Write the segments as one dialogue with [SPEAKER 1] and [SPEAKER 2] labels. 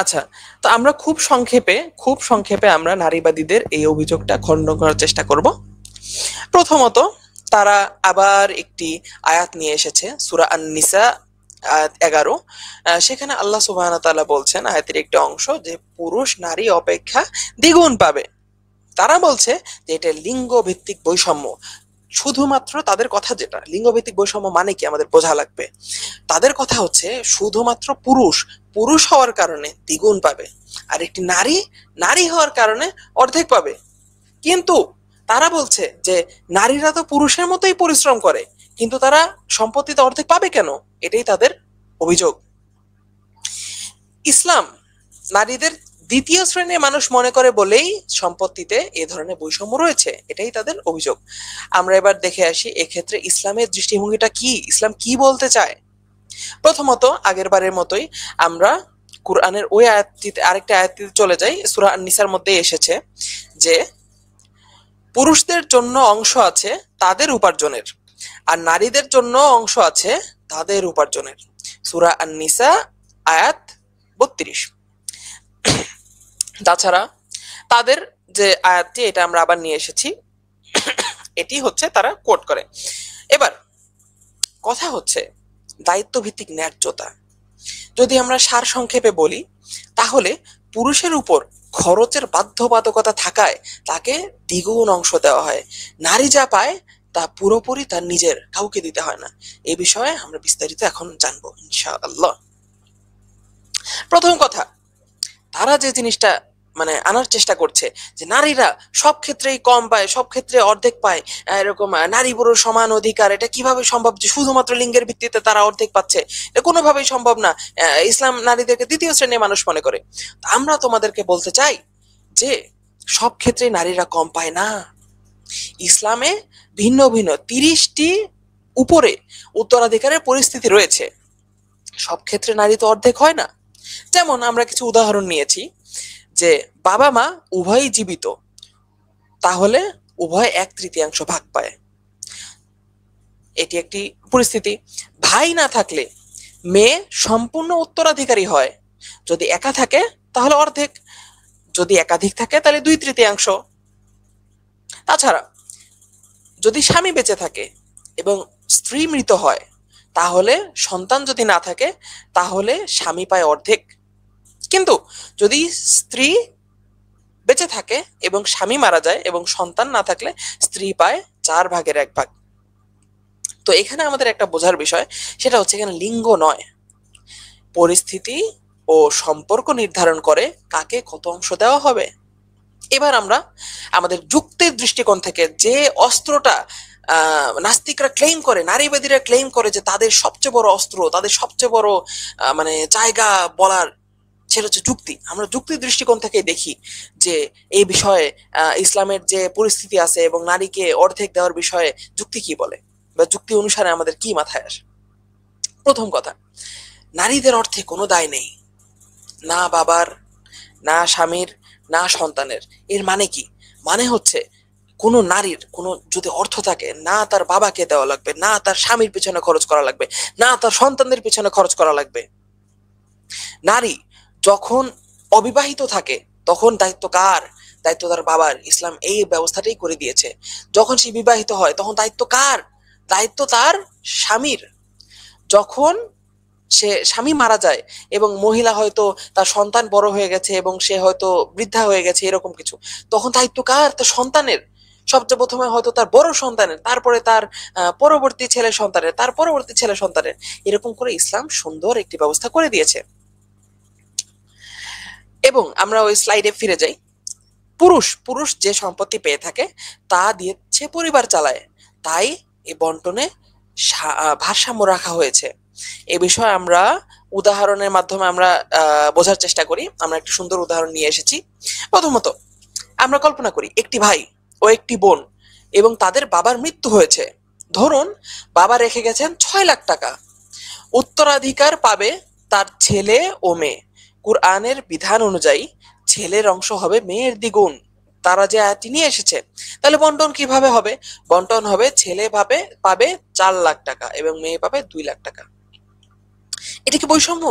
[SPEAKER 1] আচ্ছা, তো আমরা খুব সংক্ষেপে আমরা নারীবাদীদের এই অভিযোগটা খণ্ডন করার চেষ্টা করব। প্রথমত, তারা আবার একটি আয়াত নিয়ে এসেছে, সূরা আন-নিসা আয়াত 11। সেখানে আল্লাহ সুবহানাহু ওয়া তাআলা বলছেন আয়াতের একটি অংশ যে পুরুষ নারী অপেক্ষা দ্বিগুণ পাবে। তারা বলছে যে এটা লিঙ্গ ভিত্তিক বৈষম্য। শুধুমাত্র তাদের কথা, যেটা লিঙ্গ ভিত্তিক বৈষম্য মানে কি আমাদের বোঝা লাগবে। তাদের কথা হচ্ছে শুধুমাত্র পুরুষ পুরুষ হওয়ার কারণে দ্বিগুণ পাবে, আর একটি নারী নারী হওয়ার কারণে অর্ধেক পাবে। কিন্তু তারা বলছে যে নারীরা তো পুরুষের মতোই পরিশ্রম করে, কিন্তু তারা সম্পত্তিতে অর্ধেক পাবে কেন? এটাই তাদের অভিযোগ। ইসলাম নারীদের দ্বিতীয় শ্রেণীর মানুষ মনে করে বলেই সম্পত্তিতে এ ধরনের বৈষম্য রয়েছে, এটাই তাদের অভিযোগ। আমরা এবার দেখে আসি এক্ষেত্রে ইসলামের দৃষ্টিভঙ্গিটা কি, ইসলাম কি বলতে চায়। প্রথমত, আগের বারের মতোই আমরা কোরআনের ওই আয়াতটিতে, আরেকটা আয়াতটিতে চলে যাই। সূরা আন-নিসার মধ্যে এসেছে যে পুরুষদের জন্য অংশ আছে তাদের উপার্জনের, আর নারীদের জন্য অংশ আছে তাদের উপার্জনের। সূরা আন-নিসা আয়াত 32। তাছাড়া তাদের যে আয়াতটি, এটা আমরা আবার নিয়ে এসেছি, এটি হচ্ছে তারা কোট করে। এবার কথা হচ্ছে দায়িত্ব ভিত্তিক ন্যায্যতা। যদি আমরা সার সংক্ষেপে বলি, তাহলে পুরুষের উপর খরচের বাধ্যবাধকতা থাকায় তাকে দ্বিগুণ অংশ দেওয়া হয়। নারী যা পায় তা পুরোপুরি তার নিজের, কাউকে দিতে হয় না। এই বিষয়ে আমরা বিস্তারিত এখন জানবো ইনশাআল্লাহ। প্রথম কথা, তারা যে জিনিসটা মানে আনার চেষ্টা করছে যে নারীরা সব ক্ষেত্রেই কম পায়, সব ক্ষেত্রে অর্ধেক পায়, এরকম নারী পুরুষ সমান অধিকার, এটা কিভাবে সম্ভব যে শুধুমাত্র লিঙ্গের ভিত্তিতে তারা অর্ধেক পাচ্ছে? এটা কোনোভাবেই সম্ভব না। ইসলাম নারীদেরকে দ্বিতীয় শ্রেণীর মানুষ মনে করে। তো আমরা তোমাদেরকে বলতে চাই যে সব ক্ষেত্রে নারীরা কম পায় না। ইসলামে ভিন্ন ভিন্ন 30টি উপরে উত্তরাধিকারের পরিস্থিতি রয়েছে। সব ক্ষেত্রে নারী তো অর্ধেক হয় না। যেমন আমরা কিছু উদাহরণ নিয়েছি যে বাবা মা উভয়ই জীবিত, তাহলে উভয় 1/3 ভাগ পায়, এটি একটি পরিস্থিতি। ভাই না থাকলে মেয়ে সম্পূর্ণ উত্তরাধিকারী হয়। যদি একা থাকে তাহলে অর্ধেক, যদি একাধিক থাকে তাহলে 2/3। তাছাড়া যদি স্বামী বেঁচে থাকে এবং স্ত্রী মৃত হয়, তাহলে সন্তান যদি না থাকে তাহলে স্বামী পায় অর্ধেক। কিন্তু যদি স্ত্রী বেঁচে থাকে এবং স্বামী মারা যায় এবং সন্তান না থাকলে স্ত্রী পায় 4/1 তো এখানে আমাদের একটা বোঝার বিষয়, সেটা হচ্ছে এখানে লিঙ্গ নয়, পরিস্থিতি ও সম্পর্ক নির্ধারণ করে কাকে কত অংশ দেওয়া হবে। এবার আমরা আমাদের যুক্তির দৃষ্টিকোণ থেকে যে অস্ত্রটা নাস্তিকরা ক্লেম করে, নারীবাদীরা ক্লেম করে যে তাদের সবচেয়ে বড় অস্ত্র, তাদের সবচেয়ে বড় মানে জায়গা বলার, সেটা হচ্ছে যুক্তি। আমরা যুক্তির দৃষ্টিকোণ থেকে দেখি যে এই বিষয়ে ইসলামের যে পরিস্থিতি আছে এবং নারীকে অর্ধেক দেওয়ার বিষয়ে যুক্তি কি বলে, বা যুক্তি অনুসারে আমাদের কি মাথায় আসে। প্রথম কথা, নারীদের অর্থে কোনো দায় নেই, না বাবার, না স্বামীর, না সন্তানের। এর মানে কি? মানে হচ্ছে কোনো নারীর কোনো যদি অর্থ থাকে, না তার বাবাকে দেওয়া লাগবে, না তার স্বামীর পিছনে খরচ করা লাগবে, না তার সন্তানদের পিছনে খরচ করা লাগবে। নারী যখন অবিবাহিত থাকে তখন দায়িত্ব কার? দায়িত্ব তার বাবার। ইসলাম এই ব্যবস্থাটাই করে দিয়েছে। যখন সে বিবাহিত হয় তখন দায়িত্ব কার? দায়িত্ব তার স্বামীর। যখন সে স্বামী মারা যায় এবং মহিলা হয়তো তার সন্তান বড় হয়ে গেছে এবং সে হয়তো বৃদ্ধা হয়ে গেছে, এরকম কিছু, তখন দায়িত্ব কার? তার সন্তানের। সবচেয়ে প্রথমে হয়তো তার বড় সন্তানের, তারপরে তার পরবর্তী ছেলে সন্তানের, তার পরবর্তী ছেলে সন্তানের। এরকম করে ইসলাম সুন্দর একটি ব্যবস্থা করে দিয়েছে। এবং আমরা ওই স্লাইডে ফিরে যাই। পুরুষ পুরুষ যে সম্পত্তি পেয়ে থাকে তা দিয়েছে পরিবার চালায়, তাই এই বন্টনে ভারসাম্য রাখা হয়েছে। এ বিষয়ে আমরা উদাহরণের মাধ্যমে আমরা বোঝার চেষ্টা করি। আমরা একটি সুন্দর উদাহরণ নিয়ে এসেছি। প্রথমত, আমরা কল্পনা করি একটি ভাই ও একটি বোন এবং তাদের বাবার মৃত্যু হয়েছে। ধরুন বাবা রেখে গেছেন 6 লাখ টাকা। উত্তরাধিকার পাবে তার ছেলে ও মেয়ে। কুরআনের বিধান অনুযায়ী ছেলের অংশ হবে মেয়ের দ্বিগুণ। তারা যে আয়াতটি নিয়ে এসেছে, তাহলে বন্টন কিভাবে হবে? বন্টন হবে ছেলে পাবে 4 লাখ টাকা এবং মেয়ে পাবে 2 লাখ টাকা। এটা কি বৈষম্য?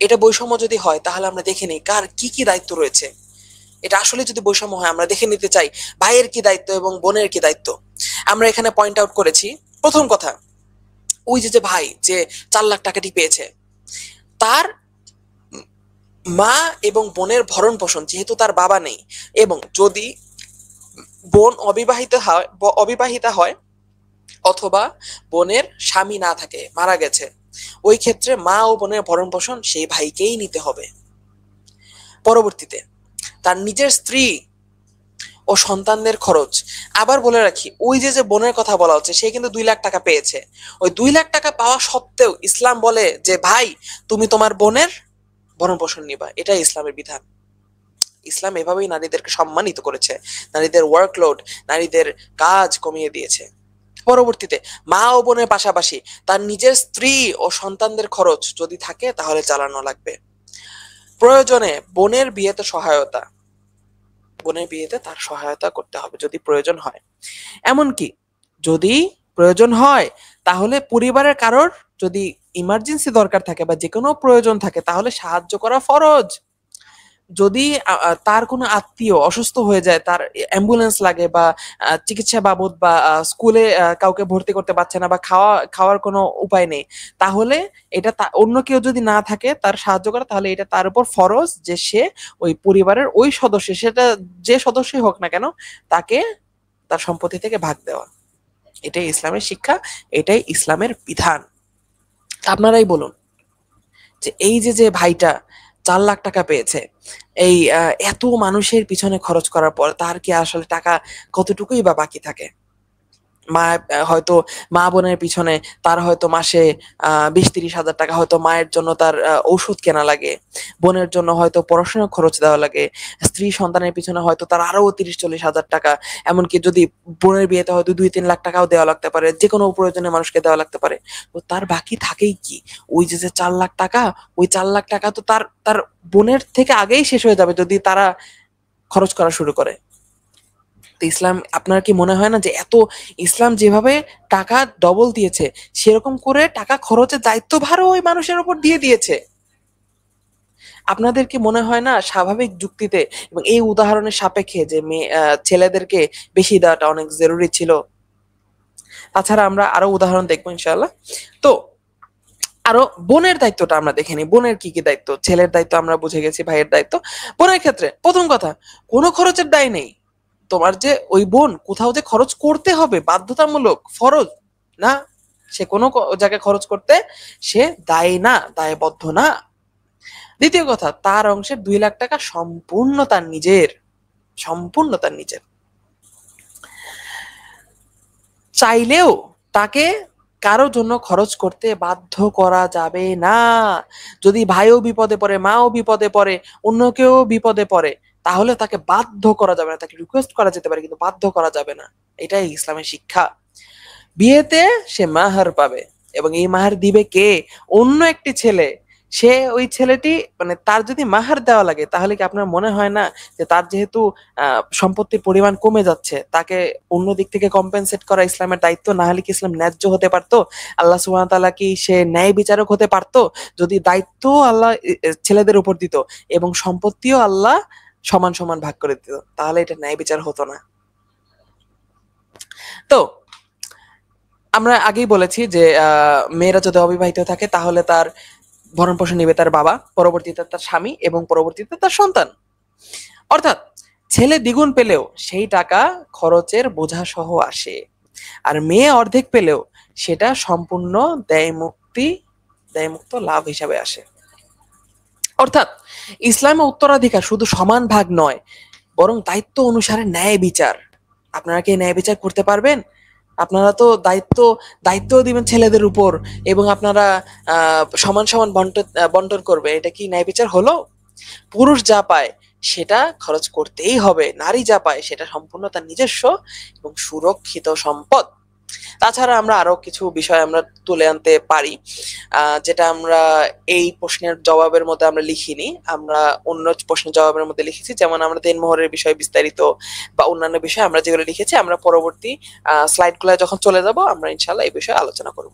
[SPEAKER 1] এটা বৈষম্য যদি হয় তাহলে আমরা দেখে নিই কার কি কি দায়িত্ব রয়েছে। এটা আসলে যদি বৈষম্য হয় আমরা দেখে নিতে চাই ভাইয়ের কি দায়িত্ব এবং বোনের কি দায়িত্ব। আমরা এখানে পয়েন্ট আউট করেছি, প্রথম কথা, ওই যে যে ভাই যে 4 লাখ টাকাটি পেয়েছে, তার মা এবং বোনের ভরণ পোষণ, যেহেতু তার বাবা নেই, এবং যদি বোন অবিবাহিতা হয় অথবা বোনের স্বামী না থাকে, মারা গেছে, ওই ক্ষেত্রে মা ও বোনের ভরণ পোষণ সেই ভাইকেই নিতে হবে। পরবর্তীতে তার নিজের স্ত্রী ও সন্তানদের খরচ, আবার বলে রাখি, ওই যে যে বোনের কথা বলা হচ্ছে সে কিন্তু 2 লাখ টাকা পেয়েছে। ওই 2 লাখ টাকা পাওয়া সত্ত্বেও ইসলাম বলে যে ভাই তুমি তোমার বোনের ভরণ পোষণ নিবা, এটাই ইসলামের বিধান। ইসলাম এভাবেই নারীদেরকে সম্মানিত করেছে, নারীদের ওয়ার্কলোড, নারীদের কাজ কমিয়ে দিয়েছে। পরবর্তীতে মা ও বোনের পাশাপাশি তার নিজের স্ত্রী ও সন্তানদের খরচ যদি থাকে তাহলে চালানো লাগবে। প্রয়োজনে বোনের বিয়েতে সহায়তা, বোনের বিয়েতে তার সহায়তা করতে হবে যদি প্রয়োজন হয়। এমনকি যদি প্রয়োজন হয় তাহলে পরিবারের কারোর যদি ইমার্জেন্সি দরকার থাকে বা যে কোনো প্রয়োজন থাকে তাহলে সাহায্য করা ফরজ। যদি তার কোনো আত্মীয় অসুস্থ হয়ে যায়, তার অ্যাম্বুলেন্স লাগে বা চিকিৎসা বাবদ বা স্কুলে কাউকে ভর্তি করতে পারছে না বা খাওয়ার কোনো উপায় নেই, তাহলে এটা অন্য কেউ যদি না থাকে তার সাহায্য করা, তাহলে এটা তার উপর ফরজ যে সে ওই পরিবারের ওই সদস্য, সেটা যে সদস্যই হোক না কেন, তাকে তার সম্পত্তি থেকে ভাগ দেওয়া। এটাই ইসলামের শিক্ষা, এটাই ইসলামের বিধান। আপনারাই বলুন যে এই যে যে ভাইটা 4 লাখ টাকা পেয়েছে, এই এত মানুষের পিছনে খরচ করার পর তার কি আসলে টাকা কতটুকুই বা বাকি থাকে? মা হয়তো মা বোনের পিছনে তার হয়তো মাসে 20-30 হাজার টাকা হয়তো মায়ের জন্য তার ঔষধ কেনা লাগে, বোনের জন্য হয়তো পড়াশোনার খরচ দেওয়া লাগে, স্ত্রী সন্তানের পিছনে হয়তো তার আরো 30-40 হাজার টাকা, এমনকি যদি বোনের বিয়েতে হয়তো 2-3 লাখ টাকাও দেওয়া লাগতে পারে, যে কোনো প্রয়োজনে মানুষকে দেওয়া লাগতে পারে। তো তার বাকি থাকেই কি? ওই যে যে 4 লাখ টাকা, ওই 4 লাখ টাকা তো তার তার বোনের থেকে আগেই শেষ হয়ে যাবে যদি তারা খরচ করা শুরু করে। তো ইসলাম, আপনার কি মনে হয় না যে এত, ইসলাম যেভাবে টাকা ডবল দিয়েছে সেরকম করে টাকা খরচের দায়িত্বভারও ওই মানুষের উপর দিয়ে দিয়েছে? আপনাদের কি মনে হয় না স্বাভাবিক যুক্তিতে এবং এই উদাহরণের সাপেক্ষে যে ছেলেদেরকে বেশি দেওয়াটা অনেক জরুরি ছিল? তাছাড়া আমরা আরো উদাহরণ দেখবো ইনশাআল্লাহ। তো আরো বোনের দায়িত্বটা আমরা দেখে নিই, বোনের কি কি দায়িত্ব। ছেলের দায়িত্ব আমরা বুঝে গেছি, ভাইয়ের দায়িত্ব। বোনের ক্ষেত্রে প্রথম কথা, কোনো খরচের দায় নেই। তোমার যে ওই বোন কোথাও যে খরচ করতে হবে বাধ্যতামূলক ফরজ না, সে কোনো জায়গায় খরচ করতে সে দায়ী না, দায়বদ্ধ না। দ্বিতীয় কথা, তার অংশের 2 লাখ টাকা সম্পূর্ণ তার নিজের, সম্পূর্ণ তার নিজের। চাইলেও তাকে কারো জন্য খরচ করতে বাধ্য করা যাবে না। যদি ভাইও বিপদে পড়ে, মাও বিপদে পড়ে, অন্য কেউ বিপদে পড়ে, তাহলে তাকে বাধ্য করা যাবে না, তাকে রিকোয়েস্ট করা যেতে পারে কিন্তু বাধ্য করা যাবে না। এটাই ইসলামের শিক্ষা। বিয়েতে সে মাহার পাবে এবং এই মাহার দিবে কে? অন্য একটি ছেলে। সে ওই ছেলেটি, মানে তার যদি মাহার দেওয়া লাগে তাহলে কি আপনার মনে হয় না যে তার যেহেতু সম্পত্তির পরিমাণ কমে যাচ্ছে, তাকে অন্য দিক থেকে কম্পেনসেট করা ইসলামের দায়িত্ব? না হলে কি ইসলাম ন্যায্য হতে পারতো? আল্লাহ সুবহানাহু ওয়া তাআলা কি সে ন্যায় বিচারক হতে পারতো যদি দায়িত্ব আল্লাহ ছেলেদের উপর দিত এবং সম্পত্তিও আল্লাহ সমান সমান ভাগ করে দিত? তাহলে এটা ন্যায় বিচার হতো না। তো আমরা আগেই বলেছি যে মেয়েরা যদি অবিবাহিত থাকে তাহলে তার ভরণ পোষণ নেবে তার বাবা, পরবর্তীতে তার স্বামী এবং পরবর্তীতে তার সন্তান। অর্থাৎ ছেলে দ্বিগুণ পেলেও সেই টাকা খরচের বোঝা সহ আসে, আর মেয়ে অর্ধেক পেলেও সেটা সম্পূর্ণ দায়মুক্ত লাভ হিসাবে আসে। অর্থাৎ ইসলামে উত্তরাধিকার শুধু সমান ভাগ নয়, বরং দায়িত্ব অনুসারে ন্যায় বিচার। আপনারা কি ন্যায় বিচার করতে পারবেন? আপনারা তো দায়িত্ব দিবেন ছেলেদের উপর এবং আপনারা সমান সমান বন্টন করবে, এটা কি ন্যায় বিচার হলো? পুরুষ যা পায় সেটা খরচ করতেই হবে, নারী যা পায় সেটা সম্পূর্ণ তার নিজস্ব এবং সুরক্ষিত সম্পদ। তাছাড়া আমরা আরো কিছু বিষয় আমরা তুলে আনতে পারি, যেটা আমরা এই প্রশ্নের জবাবের মধ্যে আমরা লিখিনি, আমরা অন্য প্রশ্নের জবাবের মধ্যে লিখেছি। যেমন আমরা দেনমোহরের বিষয়ে বিস্তারিত বা অন্যান্য বিষয় আমরা যেগুলো লিখেছি, আমরা পরবর্তী স্লাইড গুলো যখন চলে যাব আমরা ইনশাল্লাহ এই বিষয়ে আলোচনা করব।